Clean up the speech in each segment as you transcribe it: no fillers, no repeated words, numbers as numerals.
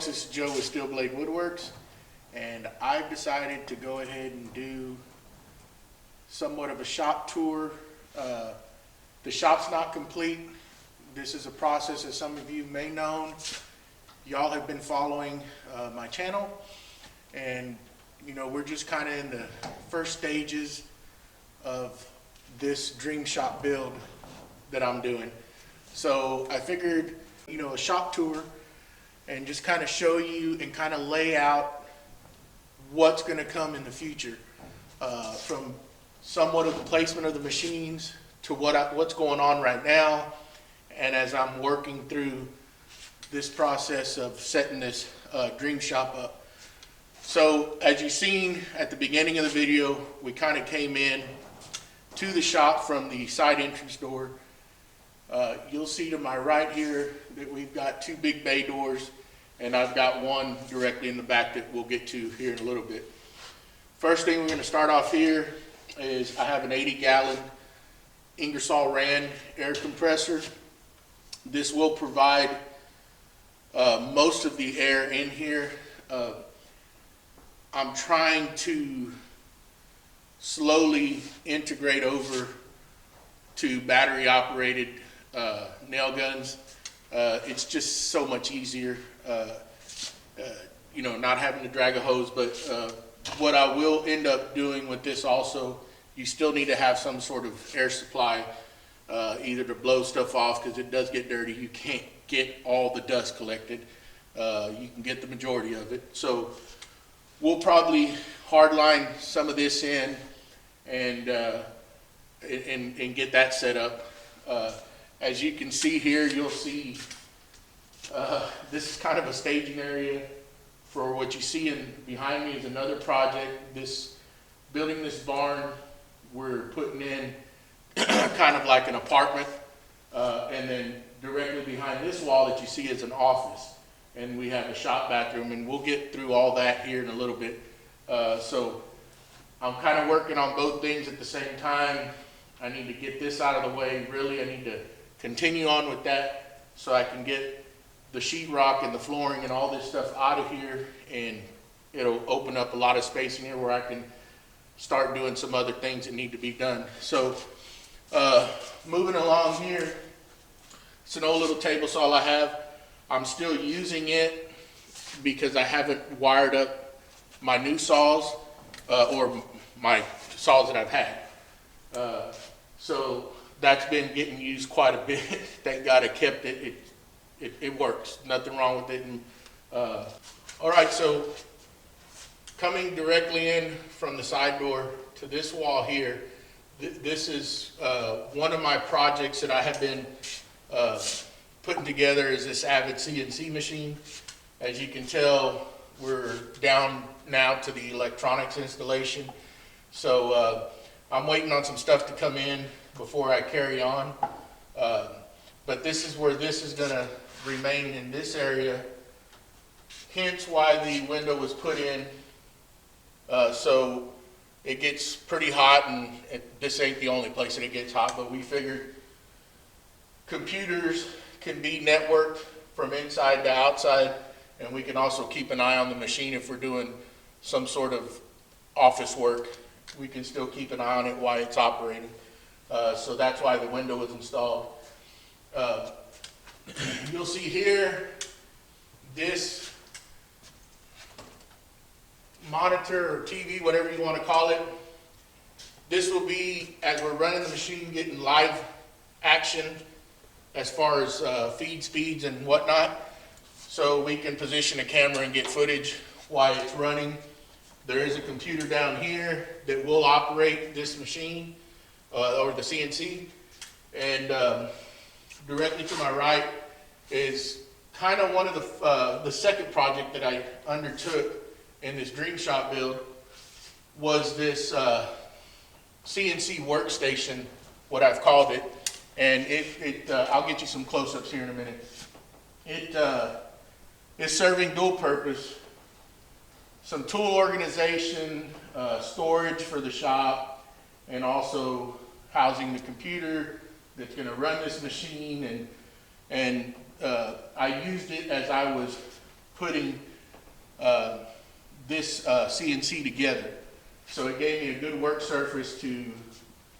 folks, this is Joe with Steel Blade Woodworks, and I've decided to go ahead and do somewhat of a shop tour. The shop's not complete. This is a process, as some of you may know. Y'all have been following my channel, and you know, we're just kind of in the first stages of this dream shop build that I'm doing. So I figured, you know, a shop tour and just kind of show you and kind of lay out what's going to come in the future, from somewhat of the placement of the machines to what's going on right now, and as I'm working through this process of setting this dream shop up. So as you've seen at the beginning of the video, we kind of came in to the shop from the side entrance door. You'll see to my right here that we've got two big bay doors, and I've got one directly in the back that we'll get to here in a little bit. First thing we're going to start off here is I have an 80-gallon Ingersoll Rand air compressor. This will provide most of the air in here. I'm trying to slowly integrate over to battery operated nail guns. It's just so much easier, you know, not having to drag a hose. But what I will end up doing with this also, you still need to have some sort of air supply, either to blow stuff off, because it does get dirty. You can't get all the dust collected. You can get the majority of it. So we'll probably hardline some of this in and get that set up. As you can see here, you'll see this is kind of a staging area for what you see behind me is another project. Building this barn, we're putting in kind of like an apartment, and then directly behind this wall that you see is an office, and we have a shop bathroom, and we'll get through all that here in a little bit. So I'm kind of working on both things at the same time. I need to get this out of the way. Really, I need to continue on with that so I can get the sheetrock and the flooring and all this stuff out of here, and it'll open up a lot of space in here where I can start doing some other things that need to be done. So moving along here, it's an old little table saw I have. I'm still using it because I haven't wired up my new saws or my saws that I've had. So that's been getting used quite a bit. Thank God I kept it. It works. Nothing wrong with it. And, all right, so coming directly in from the side door to this wall here, this is one of my projects that I have been putting together is this Avid CNC machine. As you can tell, we're down now to the electronics installation. So I'm waiting on some stuff to come in before I carry on. But this is where this is going to remain in this area. Hence why the window was put in. So it gets pretty hot, and this ain't the only place that it gets hot, but we figured computers can be networked from inside to outside, and we can also keep an eye on the machine if we're doing some sort of office work. We can still keep an eye on it while it's operating. So that's why the window was installed. You'll see here, this monitor or TV, whatever you want to call it, this will be, as we're running the machine, getting live action as far as feed speeds and whatnot. So we can position a camera and get footage while it's running. There is a computer down here that will operate this machine, or the CNC. And directly to my right is kind of one of the second project that I undertook in this dream shop build was this CNC workstation, what I've called it. And I'll get you some close-ups here in a minute. It is serving dual purpose, some tool organization, storage for the shop, and also housing the computer that's going to run this machine. And I used it as I was putting this CNC together. So it gave me a good work surface to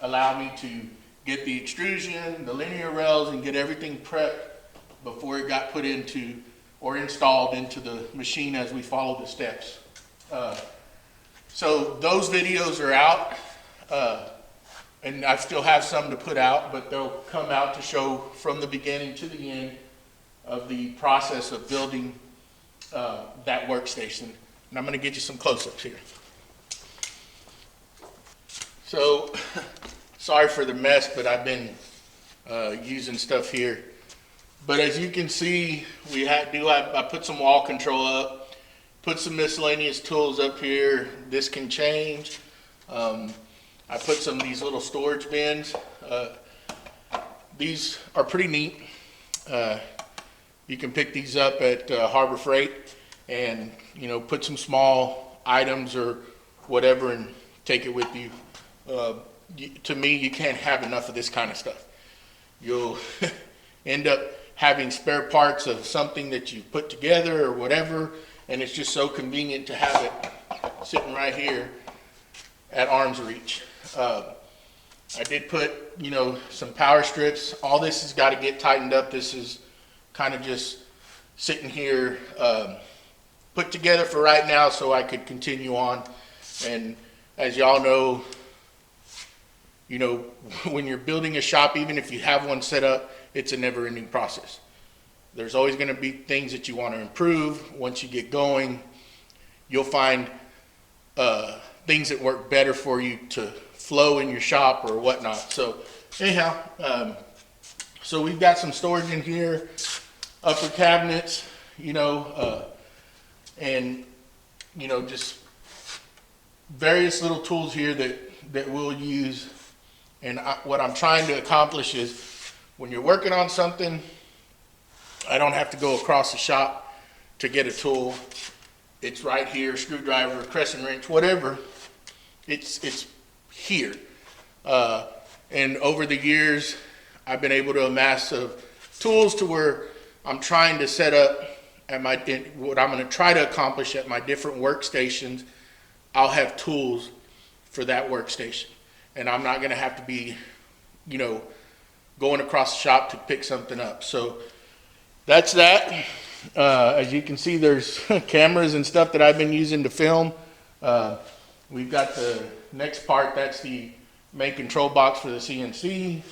allow me to get the extrusion, the linear rails, and get everything prepped before it got put into or installed into the machine as we follow the steps. So those videos are out, and I still have some to put out, but they'll come out to show from the beginning to the end of the process of building that workstation. And I'm going to get you some close-ups here. So, sorry for the mess, but I've been using stuff here. But as you can see, I put some wall control up, put some miscellaneous tools up here. This can change. I put some of these little storage bins. These are pretty neat. You can pick these up at Harbor Freight and, you know, put some small items or whatever and take it with you. To me, you can't have enough of this kind of stuff. You'll end up having spare parts of something that you put together or whatever, and it's just so convenient to have it sitting right here at arm's reach. I did put, you know, some power strips. All this has got to get tightened up. This is kind of just sitting here put together for right now so I could continue on. And as y'all know, you know, when you're building a shop, even if you have one set up, it's a never-ending process. There's always going to be things that you want to improve. Once you get going, you'll find things that work better for you to flow in your shop or whatnot. So anyhow, so we've got some storage in here, upper cabinets, you know, and, you know, just various little tools here that we'll use. And what I'm trying to accomplish is when you're working on something, I don't have to go across the shop to get a tool. It's right here, screwdriver, crescent wrench, whatever. It's here. And over the years, I've been able to amass tools to where I'm trying to set up at what I'm going to try to accomplish at my different workstations. I'll have tools for that workstation, and I'm not going to have to be, you know, going across the shop to pick something up. So that's that. As you can see, there's cameras and stuff that I've been using to film. We've got the next part, that's the main control box for the CNC.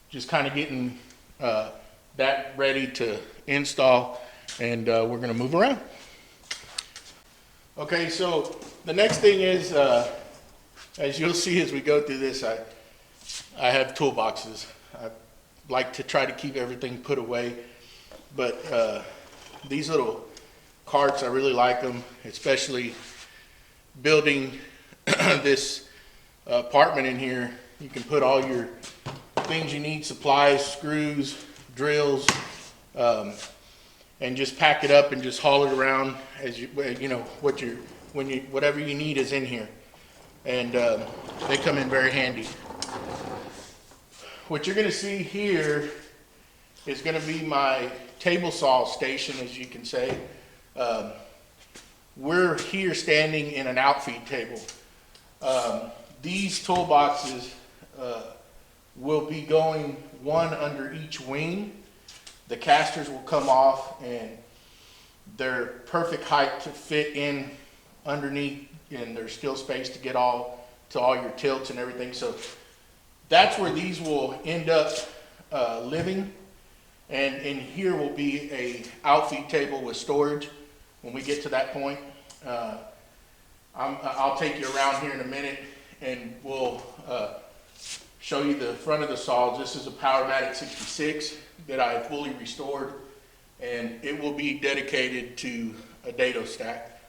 Just kind of getting that ready to install, and we're going to move around. Okay, so the next thing is, as you'll see as we go through this, I have toolboxes. I like to try to keep everything put away, but these little carts, I really like them, especially building this apartment in here. You can put all your things you need, supplies, screws, drills, and just pack it up and just haul it around as you know, whatever you need is in here. And they come in very handy. What you're gonna see here is gonna be my table saw station, as you can say. We're here standing in an outfeed table. These toolboxes will be going one under each wing. The casters will come off, and they're perfect height to fit in underneath, and there's still space to get to all your tilts and everything. So that's where these will end up living. And in here will be a outfeed table with storage when we get to that point. I'll take you around here in a minute, and we'll show you the front of the saw. This is a Powermatic 66 that I fully restored, and it will be dedicated to a dado stack.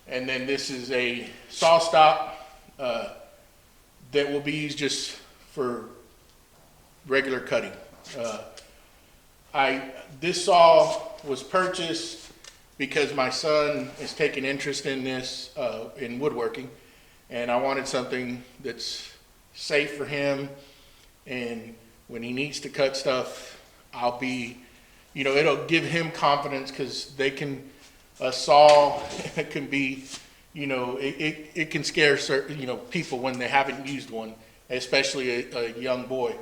And then this is a saw stop that will be used just for regular cutting. This saw was purchased because my son is taking interest in this, in woodworking, and I wanted something that's safe for him, and when he needs to cut stuff, I'll be, you know, it'll give him confidence, because they can a saw can be, it can scare certain, people when they haven't used one, especially a young boy.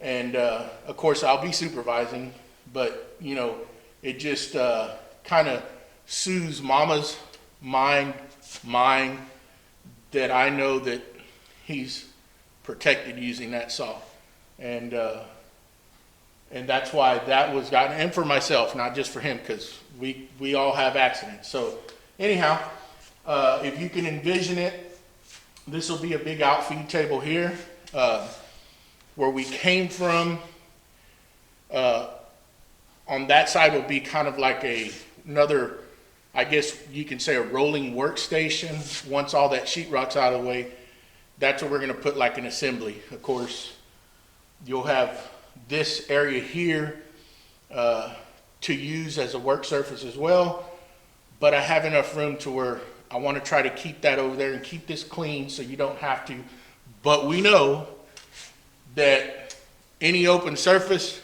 And of course, I'll be supervising, but it just kind of soothes Mama's mind that I know that he's protected using that saw, and that's why that was gotten, and for myself, not just for him, because we all have accidents. So anyhow, if you can envision it, this will be a big outfeed table here. Where we came from, on that side will be kind of like another, I guess you can say, a rolling workstation. Once all that sheetrock's out of the way, that's where we're going to put like an assembly. Of course, you'll have this area here to use as a work surface as well, but I have enough room to where I want to try to keep that over there and keep this clean so you don't have to. But we know that any open surface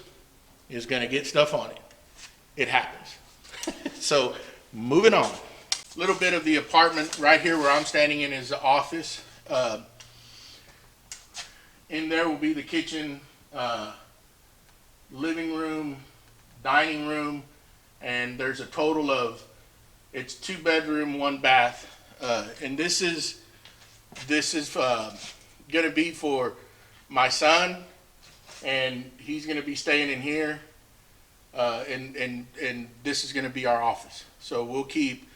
is going to get stuff on it. It happens. So moving on. A little bit of the apartment right here where I'm standing in is the office. In there will be the kitchen, living room, dining room, and there's a total of, it's 2 bedroom, 1 bath. And this is going to be for my son, and he's going to be staying in here, and this is going to be our office. So we'll keep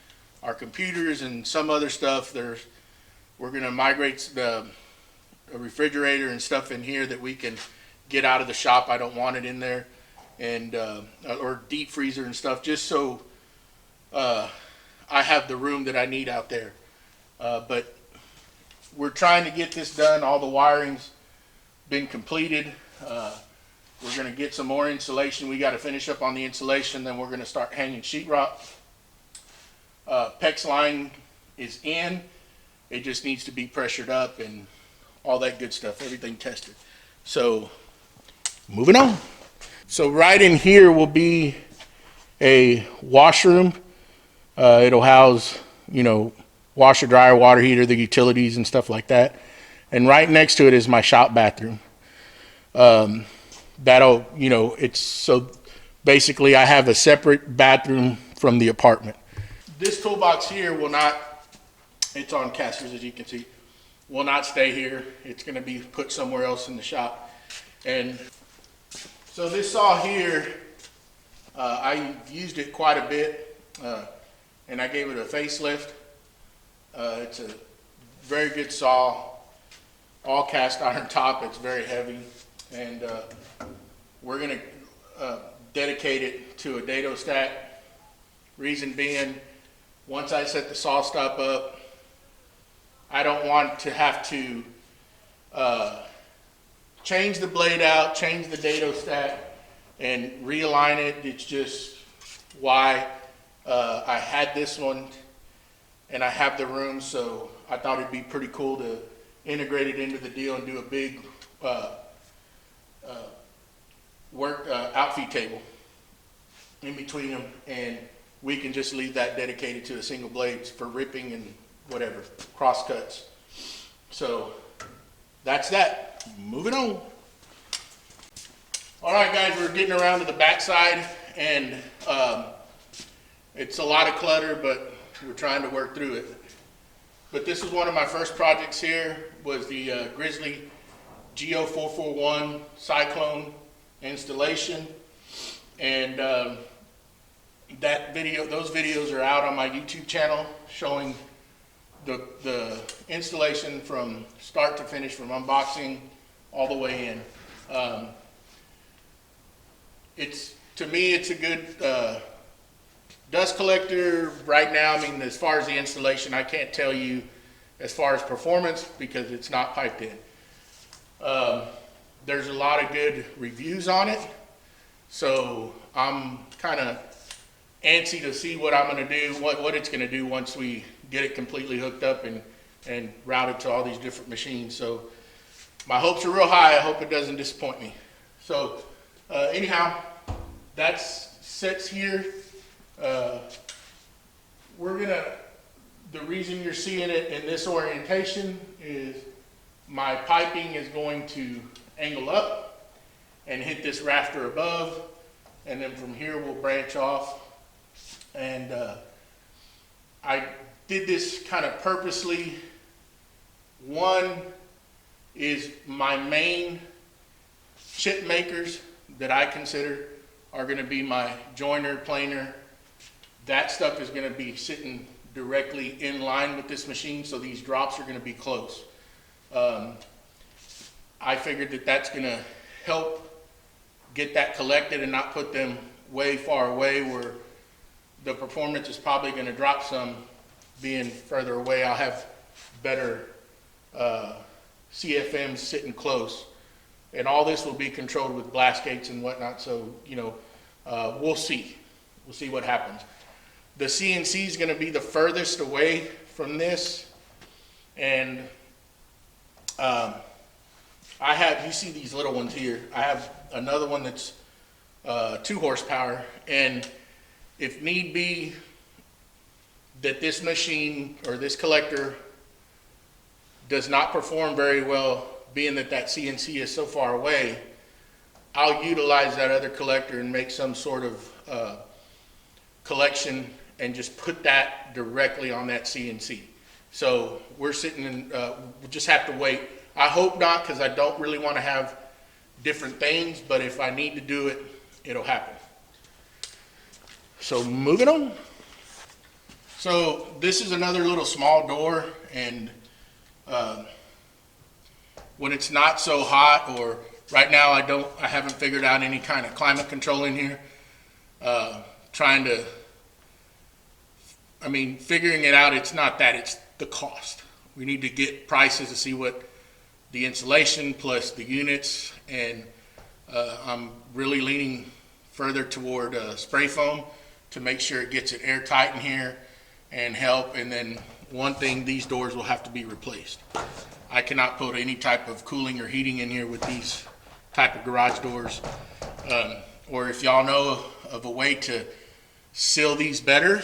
our computers and some other stuff. We're going to migrate the refrigerator and stuff in here that we can get out of the shop. I don't want it in there, and or deep freezer and stuff, just so I have the room that I need out there. But we're trying to get this done. All the wiring's been completed. We're going to get some more insulation. We got to finish up on the insulation, then we're going to start hanging sheetrock. PEX line is in. It just needs to be pressured up and all that good stuff, everything tested. So moving on. So right in here will be a washroom. It'll house, washer, dryer, water heater, the utilities and stuff like that. And right next to it is my shop bathroom. It's so basically I have a separate bathroom from the apartment. This toolbox here will not, it's on casters as you can see, will not stay here. It's going to be put somewhere else in the shop. And so this saw here, I used it quite a bit, and I gave it a facelift. It's a very good saw, all cast iron top. It's very heavy, and we're going to dedicate it to a dado stack. Reason being, once I set the saw stop up, I don't want to have to change the blade out, change the dado stack, and realign it. It's just why I had this one, and I have the room, so I thought it'd be pretty cool to integrate it into the deal and do a big outfeed table in between them, and we can just leave that dedicated to a single blades for ripping and whatever, cross cuts. So that's that. Moving on. All right, guys, we're getting around to the back side, and it's a lot of clutter, but we're trying to work through it. But this was one of my first projects here, was the Grizzly GO441 Cyclone installation. And those videos are out on my YouTube channel showing the installation from start to finish, from unboxing all the way in. To me, it's a good dust collector right now. I mean, as far as the installation, I can't tell you as far as performance because it's not piped in. There's a lot of good reviews on it, so I'm kind of antsy to see what I'm going to do, what it's going to do once we get it completely hooked up and routed to all these different machines. So my hopes are real high. I hope it doesn't disappoint me. So anyhow, that sits here. the reason you're seeing it in this orientation is my piping is going to angle up and hit this rafter above, and then from here we'll branch off. And I did this kind of purposely. One is my main chip makers that I consider are going to be my joiner, planer. That stuff is going to be sitting directly in line with this machine, so these drops are going to be close. I figured that that's going to help get that collected and not put them way far away where the performance is probably going to drop some. Being further away, I'll have better CFMs sitting close. And all this will be controlled with blast gates and whatnot, so, you know, we'll see. We'll see what happens. The CNC is going to be the furthest away from this, and I have, you see these little ones here, I have another one that's 2 horsepower, and if need be that this machine or this collector does not perform very well, being that that CNC is so far away, I'll utilize that other collector and make some sort of collection and just put that directly on that CNC. So we're sitting in, we'll just have to wait. I hope not, because I don't really want to have different things, but if I need to do it, it'll happen. So moving on. So this is another little small door, and when it's not so hot, or right now I haven't figured out any kind of climate control in here. Figuring it out, it's not that, it's the cost. We need to get prices to see what the insulation plus the units, and I'm really leaning further toward spray foam to make sure it gets it airtight in here and help. And then one thing, these doors will have to be replaced. I cannot put any type of cooling or heating in here with these type of garage doors. Or if y'all know of a way to seal these better,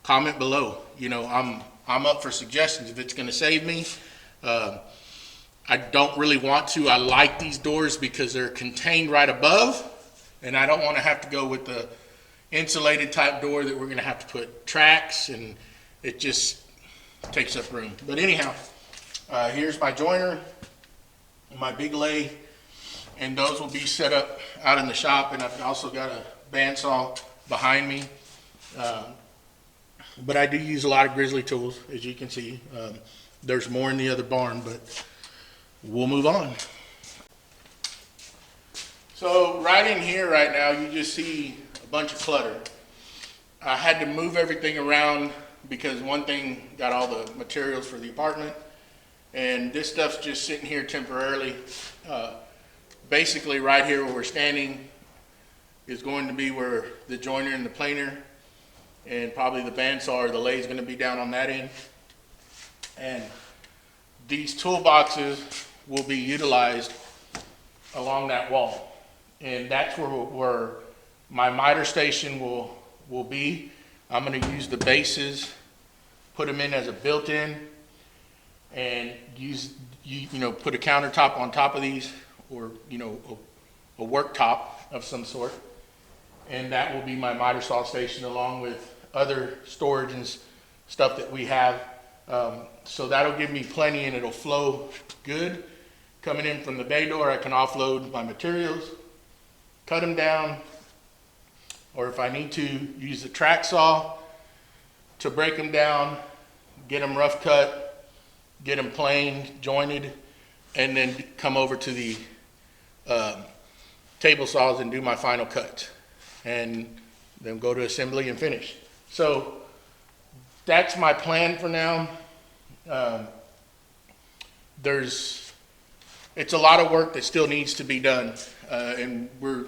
comment below. You know, I'm up for suggestions if it's going to save me. I don't really want to. I like these doors because they're contained right above, and I don't want to have to go with the insulated type door that we're going to have to put tracks, and it just takes up room. But anyhow, here's my joiner, my big lathe, and those will be set up out in the shop. And I've also got a bandsaw behind me. But I do use a lot of grizzly tools, as you can see. There's more in the other barn, but we'll move on. So right in here right now, you just see a bunch of clutter. I had to move everything around because one thing got all the materials for the apartment, and this stuff's just sitting here temporarily. Basically right here where we're standing is going to be where the joiner and the planer and probably the bandsaw or the lathe is going to be down on that end. And these toolboxes will be utilized along that wall. And that's where my miter station will be. I'm going to use the bases, put them in as a built-in, and put a countertop on top of these, or a worktop of some sort. And that will be my miter saw station, along with other storage and stuff that we have. So that'll give me plenty, and it'll flow good. Coming in from the bay door, I can offload my materials, cut them down, or if I need to, use the track saw to break them down, get them rough cut, get them planed, jointed, and then come over to the table saws and do my final cut, and then go to assembly and finish. So that's my plan for now. It's a lot of work that still needs to be done, and we're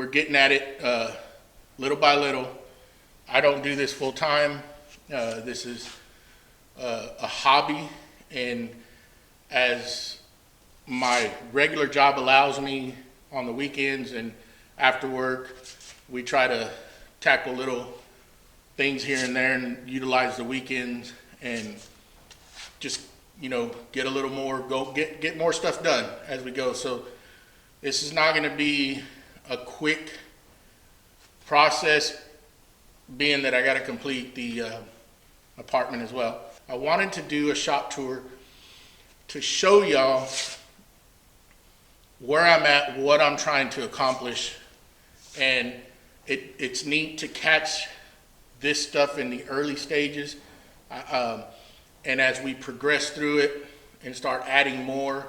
getting at it little by little. I don't do this full time. This is a hobby, and as my regular job allows me on the weekends and after work, we try to tackle little things here and there and utilize the weekends and just, you know, get a little more, get more stuff done as we go. So this is not going to be a quick process, being that I got to complete the apartment as well. I wanted to do a shop tour to show y'all where I'm at, what I'm trying to accomplish, and it's neat to catch this stuff in the early stages, and as we progress through it and start adding more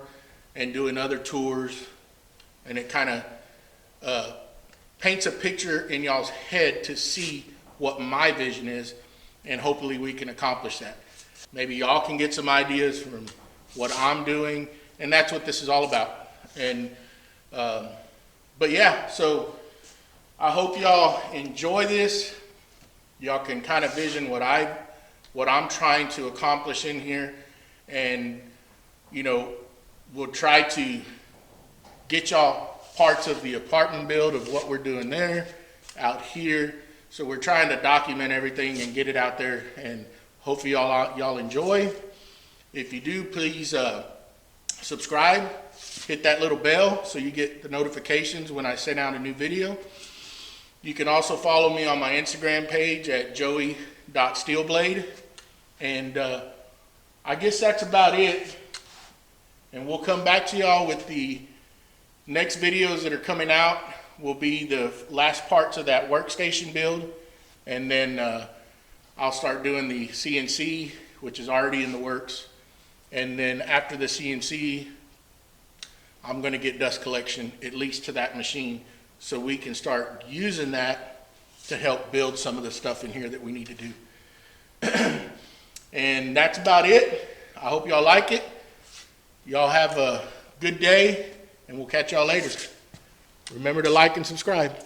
and doing other tours, and it kind of paints a picture in y'all's head to see what my vision is, and hopefully we can accomplish that. Maybe y'all can get some ideas from what I'm doing, and that's what this is all about. And but yeah, so I hope y'all enjoy this. Y'all can kind of vision what I'm trying to accomplish in here, and you know, we'll try to get y'all parts of the apartment build of what we're doing there, out here. So we're trying to document everything and get it out there, and hopefully y'all enjoy. If you do, please subscribe, hit that little bell so you get the notifications when I send out a new video. You can also follow me on my Instagram page at joey.steelblade. And I guess that's about it. And we'll come back to y'all with the next videos that are coming out. Will be the last parts of that workstation build. And then I'll start doing the CNC, which is already in the works. And then after the CNC, I'm going to get dust collection, at least to that machine, so we can start using that to help build some of the stuff in here that we need to do. And that's about it. I hope y'all like it. Y'all have a good day, and we'll catch y'all later. Remember to like and subscribe.